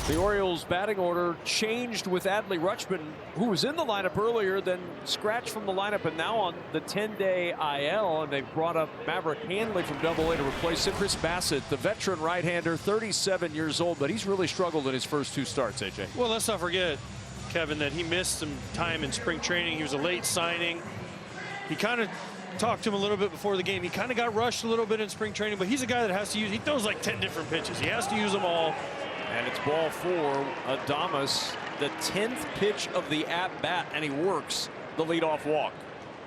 The Orioles batting order changed with Adley Rutschman, who was in the lineup earlier, then scratched from the lineup and now on the 10-day IL. And they've brought up Maverick Hanley from Double-A to replace him. Chris Bassett, the veteran right-hander, 37 years old, but he's really struggled in his first two starts, AJ. Well, let's not forget, Kevin, that he missed some time in spring training. He was a late signing. He kind of talked to him a little bit before the game. He kind of got rushed a little bit in spring training, but he's a guy that has to use, he throws like 10 different pitches. He has to use them all. And it's ball four. Adames, the 10th pitch of the at-bat, and he works the leadoff walk.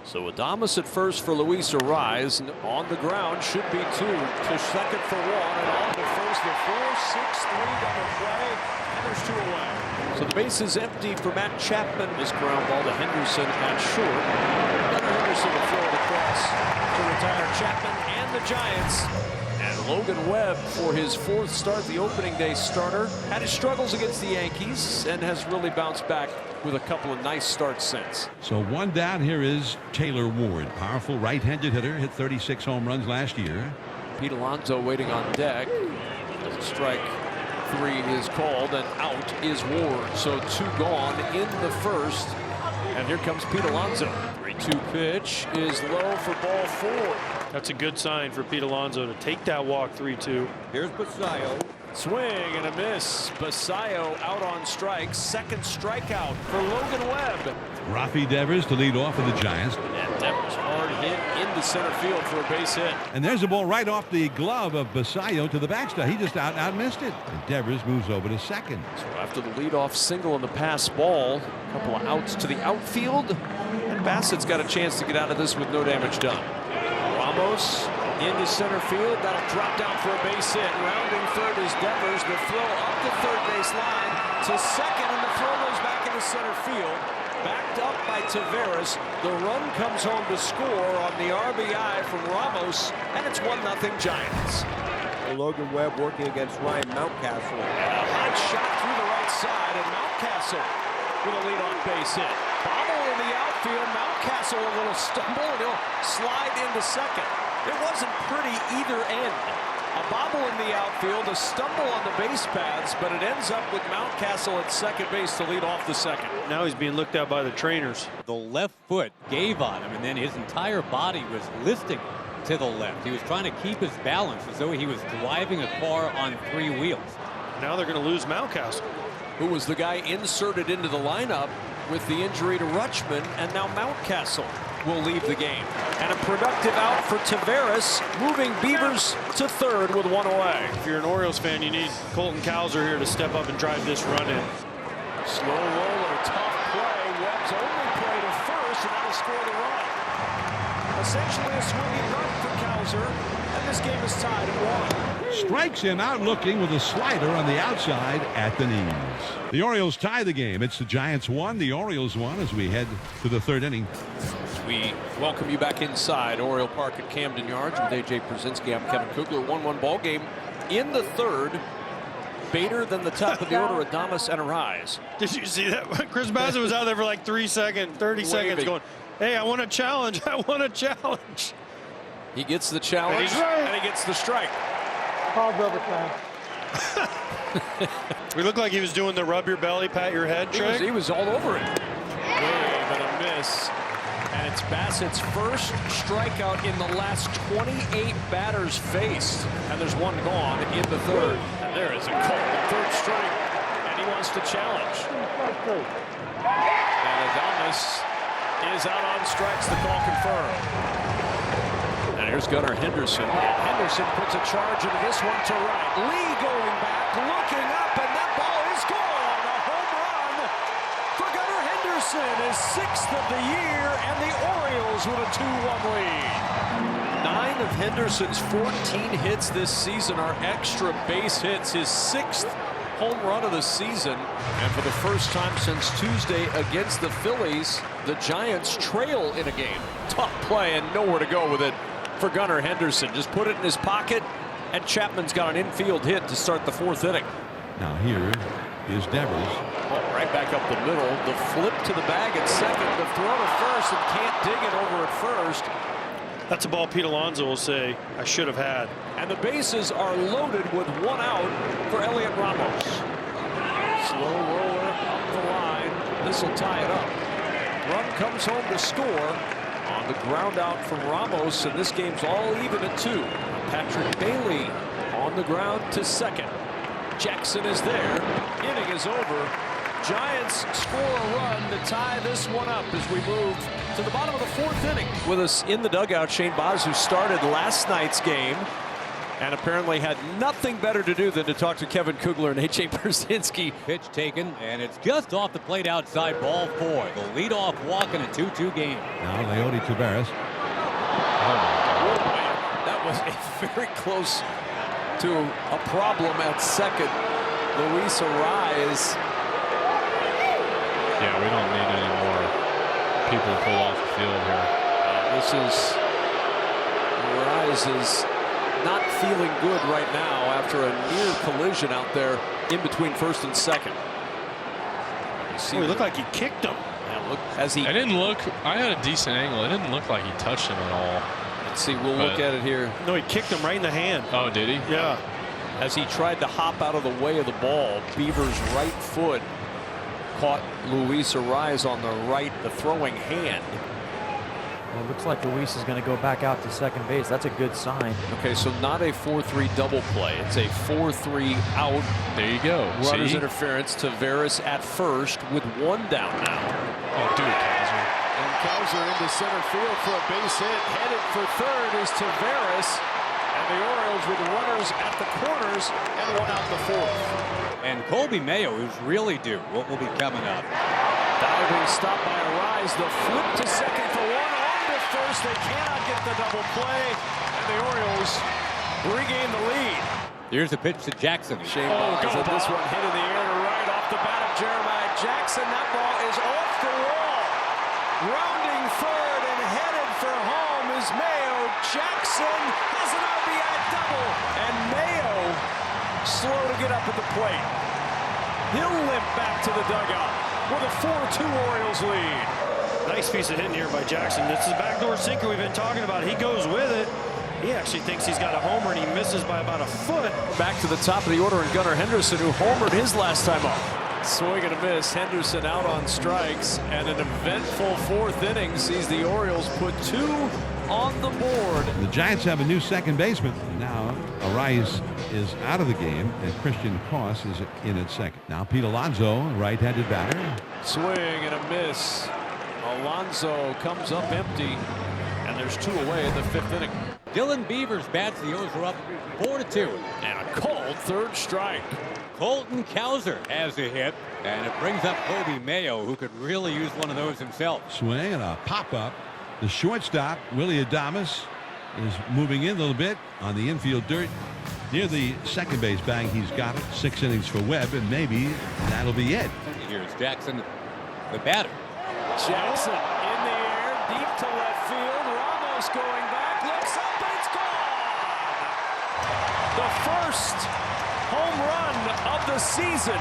So Adames at first for Luis Arraez, and on the ground should be two. To second for one, and on to first the 4-6-3 double play, and there's two away. So the base is empty for Matt Chapman. This ground ball to Henderson at short. Another Henderson to throw it across to retire Chapman and the Giants. And Logan Webb, for his fourth start, the opening day starter, had his struggles against the Yankees and has really bounced back with a couple of nice starts since. So one down. Here is Taylor Ward, powerful right-handed hitter, hit 36 home runs last year. Pete Alonso waiting on deck. As a strike three is called, and out is Ward. So two gone in the first. And here comes Pete Alonso. 3-2 pitch is low for ball four. That's a good sign for Pete Alonso to take that walk 3-2. Here's Basayo. Swing and a miss. Basayo out on strikes. Second strikeout for Logan Webb. Rafi Devers to lead off for the Giants. And Devers hard hit into center field for a base hit. And there's a ball right off the glove of Basayo to the backstop. He just out-missed it. And Devers moves over to second. So after the leadoff single in the pass ball, a couple of outs to the outfield. And Bassett's got a chance to get out of this with no damage done. Ramos into center field. That'll drop down for a base hit. Rounding third is Devers. The throw up the third base line to second, and the throw goes back into center field. Backed up by Taveras. The run comes home to score on the RBI from Ramos, and it's 1-0 Giants. Logan Webb working against Ryan Mountcastle. And a hot shot through the right side, and Mountcastle with a leadoff base hit. Bobble in the outfield. Mountcastle a little stumble, and he'll slide into second. It wasn't pretty either end. A bobble in the outfield, a stumble on the base paths, but it ends up with Mountcastle at second base to lead off the second. Now he's being looked at by the trainers. The left foot gave on him, and then his entire body was listing to the left. He was trying to keep his balance as though he was driving a car on three wheels. Now they're going to lose Mountcastle, who was the guy inserted into the lineup with the injury to Rutschman, and now Mountcastle will leave the game. And a productive out for Taveras, moving Beavers to third with one away. If you're an Orioles fan, you need Colton Cowser here to step up and drive this run in. Slow roll and a tough play. Webb's only play to first, and that'll score the run. Essentially a swinging run for Cowser, and this game is tied at 1. Strikes him out looking with a slider on the outside at the knees. The Orioles tie the game. It's the Giants 1, the Orioles 1 as we head to the third inning. We welcome you back inside Oriole Park at Camden Yards with AJ Przinsky. I'm Kevin Kugler. 1-1 ball game in the third. Bader than the top of the order, Adames and Arraez. Did you see that? Chris Bassett was out there for like 30 seconds going, hey, I want a challenge. I want a challenge. He gets the challenge, and he gets the strike. We look like he was doing the rub your belly, pat your head trick. He was all over it. Wave and a miss. And it's Bassett's first strikeout in the last 28 batters faced. And there's one gone in the third. And there is a call, third strike. And he wants to challenge. And Adames is out on strikes. The call confirmed. And here's Gunnar Henderson. And Henderson puts a charge into this one to right. Lee going back, looking up, and that ball is gone. A home run for Gunnar Henderson, his 6th of the year, and the Orioles with a 2-1 lead. 9 of Henderson's 14 hits this season are extra base hits, his 6th home run of the season. And for the first time since Tuesday against the Phillies, the Giants trail in a game. Tough play and nowhere to go with it for Gunnar Henderson. Just put it in his pocket, and Chapman's got an infield hit to start the fourth inning. Now here is Devers. Oh, right back up the middle. The flip to the bag at second. The throw to first, and can't dig it over at first. That's a ball Pete Alonso will say, I should have had. And the bases are loaded with one out for Elliot Ramos. Slow roller up the line. This will tie it up. Run comes home to score on the ground out from Ramos, and this game's all even at 2. Patrick Bailey on the ground to second. Jackson is there. Inning is over. Giants score a run to tie this one up as we move to the bottom of the 4th inning. With us in the dugout, Shane Baz, who started last night's game and apparently had nothing better to do than to talk to Kevin Kugler and A.J. Brzezinski. Pitch taken, and it's just off the plate outside, ball 4. The leadoff walk in a 2-2 game. Now Leody Taveras. That was very close to a problem at second. Luis Arraez. Yeah, we don't need any more people to pull off the field here. This is Arraez is not feeling good right now after a near collision out there in between first and second. He looked like he kicked him. Yeah, look, as he. It didn't look. I had a decent angle. It didn't look like he touched him at all. Let's see. We'll look at it here. No, he kicked him right in the hand. Oh, did he? Yeah. As he tried to hop out of the way of the ball, Beaver's right foot caught Luis Arraez on the right, the throwing hand. Well, it looks like Luis is going to go back out to second base. That's a good sign. Okay, so not a 4-3 double play. It's a 4-3 out. There you go. Runners See? interference. Taveras at first with 1 down now. Oh, do it, Kaiser. And Kaiser into center field for a base hit. Headed for third is Taveras. And the Orioles with runners at the corners and 1 out in the 4th. And Colby Mayo, who's really due, what will be coming up. Diving stop by Arraez. The flip to second for 1. On to first. They cannot get the double play. And the Orioles regain the lead. Here's a pitch to Jackson. Shane Baz, and this one hit in the air to right off the bat of Jeremiah Jackson. That ball is off the wall. Rounding third and headed for home is Mayo. Jackson has an RBI double. And Mayo slow to get up at the plate. He'll limp back to the dugout with a 4-2 Orioles lead. Nice piece of hitting here by Jackson. This is the backdoor sinker we've been talking about. He goes with it. He actually thinks he's got a homer, and he misses by about a foot. Back to the top of the order, and Gunnar Henderson, who homered his last time up. Swing and a miss. Henderson out on strikes, and an eventful 4th inning sees the Orioles put 2 on the board. The Giants have a new second baseman. Now Arraez is out of the game, and Christian Koss is in at second. Now Pete Alonso, right-handed batter. Swing and a miss. Alonso comes up empty, and there's 2 away in the 5th inning. Dylan Beavers bats. The O's are up 4-2. And a cold 3rd strike. Colton Cowser has a hit, and it brings up Colby Mayo, who could really use one of those himself. Swing and a pop-up. The shortstop, Willie Adames, is moving in a little bit on the infield dirt. Near the second base bag, he's got it. 6 innings for Webb, and maybe that'll be it. Here's Jackson, the batter. Jackson in the air, deep to left field. Ramos going back, looks up, and it's gone. The first home run of the season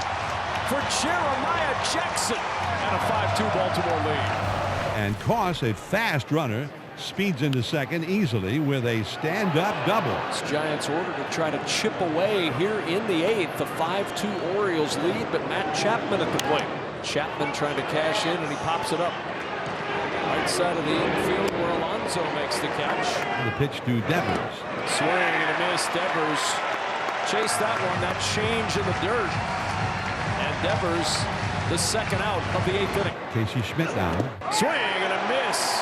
for Jeremiah Jackson, and a 5-2 Baltimore lead. And Koss, a fast runner, speeds into second easily with a stand-up double. It's Giants order to try to chip away here in the 8th. The 5-2 Orioles lead, but Matt Chapman at the plate. Chapman trying to cash in, and he pops it up. Right side of the infield where Alonso makes the catch. The pitch to Devers. Swing and a miss. Devers chased that one. That change in the dirt. And Devers, the second out of the 8th inning. Casey Schmidt now. Swing and a miss.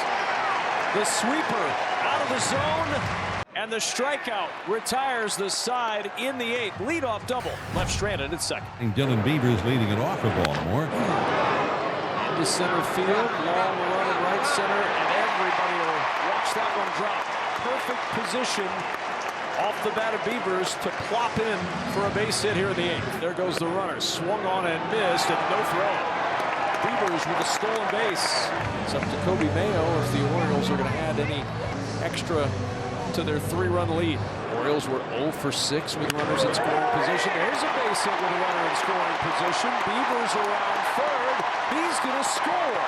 The sweeper out of the zone. And the strikeout retires the side in the 8th. Leadoff double. Left stranded at second. And Dylan Beavers leading it off for Baltimore. Into center field. Long run in right center. And everybody will watch that one drop. Perfect position off the bat of Beavers to plop in for a base hit here in the 8th. There goes the runner. Swung on and missed, and no throw. Beavers with a stolen base. It's up to Colby Mayo if the Orioles are going to add any extra to their 3-run lead. Orioles were 0 for 6 with runners in scoring position. There's a base hit with a runner in scoring position. Beavers around third. He's going to score.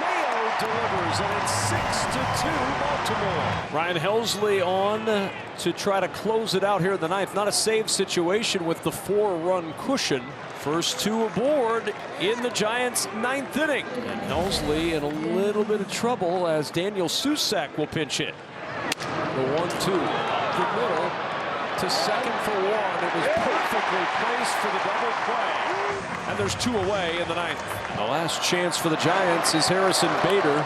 Mayo delivers, and it's 6-2 Baltimore. Ryan Helsley on to try to close it out here in the ninth. Not a save situation with the 4-run cushion. First 2 aboard in the Giants' 9th inning. And Helsley in a little bit of trouble as Daniel Susac will pinch hit. The 1-2 up the middle to second for 1. It was perfectly placed for the double play. And there's 2 away in the 9th. The last chance for the Giants is Harrison Bader.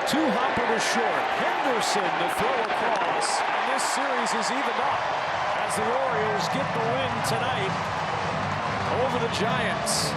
2 hopper to short. Henderson to throw across. And this series is evened up as the Orioles get the win tonight over the Giants.